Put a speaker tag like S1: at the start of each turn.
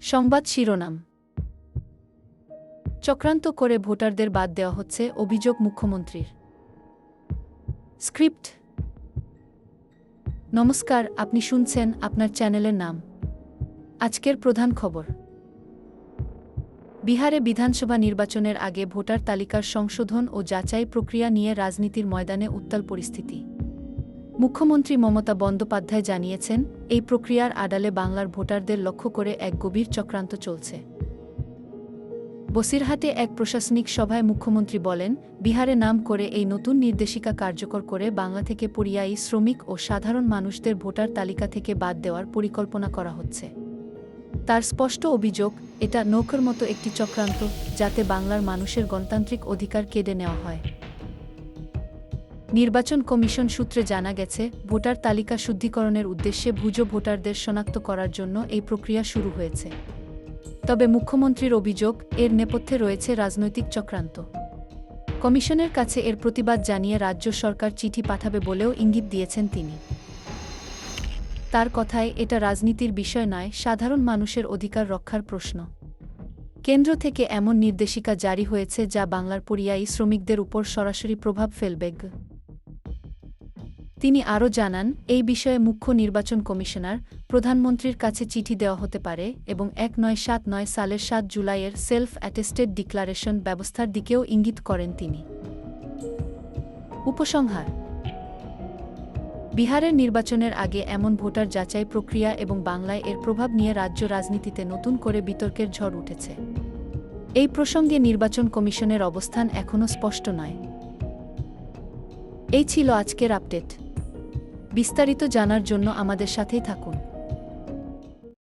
S1: সংবাদ শিরোনাম। চক্রান্ত করে ভোটারদের বাদ দেওয়া হচ্ছে, অভিযোগ মুখ্যমন্ত্রীর। স্ক্রিপ্ট। নমস্কার, আপনি শুনছেন আপনার চ্যানেলের নাম। আজকের প্রধান খবর। বিহারে বিধানসভা নির্বাচনের আগে ভোটার তালিকার সংশোধন ও যাচাই প্রক্রিয়া নিয়ে রাজনীতির ময়দানে উত্তাল পরিস্থিতি। মুখ্যমন্ত্রী মমতা বন্দ্যোপাধ্যায় জানিয়েছেন, এই প্রক্রিয়ার আড়ালে বাংলার ভোটারদের লক্ষ্য করে এক গভীর চক্রান্ত চলছে। বসিরহাটে এক প্রশাসনিক সভায় মুখ্যমন্ত্রী বলেন, বিহারে নাম করে এই নতুন নির্দেশিকা কার্যকর করে বাংলা থেকে পরিযায়ী শ্রমিক ও সাধারণ মানুষদের ভোটার তালিকা থেকে বাদ দেওয়ার পরিকল্পনা করা হচ্ছে। তার স্পষ্ট অভিযোগ, এটা নৌকার মতো একটি চক্রান্ত, যাতে বাংলার মানুষের গণতান্ত্রিক অধিকার কেড়ে নেওয়া হয়। নির্বাচন কমিশন সূত্রে জানা গেছে, ভোটার তালিকা শুদ্ধিকরণের উদ্দেশ্যে ভুজো ভোটারদের শনাক্ত করার জন্য এই প্রক্রিয়া শুরু হয়েছে। তবে মুখ্যমন্ত্রীর অভিযোগ, এর নেপথ্যে রয়েছে রাজনৈতিক চক্রান্ত। কমিশনের কাছে এর প্রতিবাদ জানিয়ে রাজ্য সরকার চিঠি পাঠাবে বলেও ইঙ্গিত দিয়েছেন তিনি। তার কথায়, এটা রাজনীতির বিষয় নয়, সাধারণ মানুষের অধিকার রক্ষার প্রশ্ন। কেন্দ্র থেকে এমন নির্দেশিকা জারি হয়েছে যা বাংলার পরিযায়ী শ্রমিকদের উপর সরাসরি প্রভাব ফেলবে। তিনি আরও জানান, এই বিষয়ে মুখ্য নির্বাচন কমিশনার, প্রধানমন্ত্রীর কাছে চিঠি দেওয়া হতে পারে এবং 1979 সালের 7 জুলাইয়ের সেলফ অ্যাটেস্টেড ডিক্লারেশন ব্যবস্থার দিকেও ইঙ্গিত করেন তিনি। উপসংহার। বিহারের নির্বাচনের আগে এমন ভোটার যাচাই প্রক্রিয়া এবং বাংলায় এর প্রভাব নিয়ে রাজ্য রাজনীতিতে নতুন করে বিতর্কের ঝড় উঠেছে। এই প্রসঙ্গে নির্বাচন কমিশনের অবস্থান এখনও স্পষ্ট নয়। এই ছিল আজকের আপডেট। বিস্তারিত জানার জন্য আমাদের সাথেই থাকুন।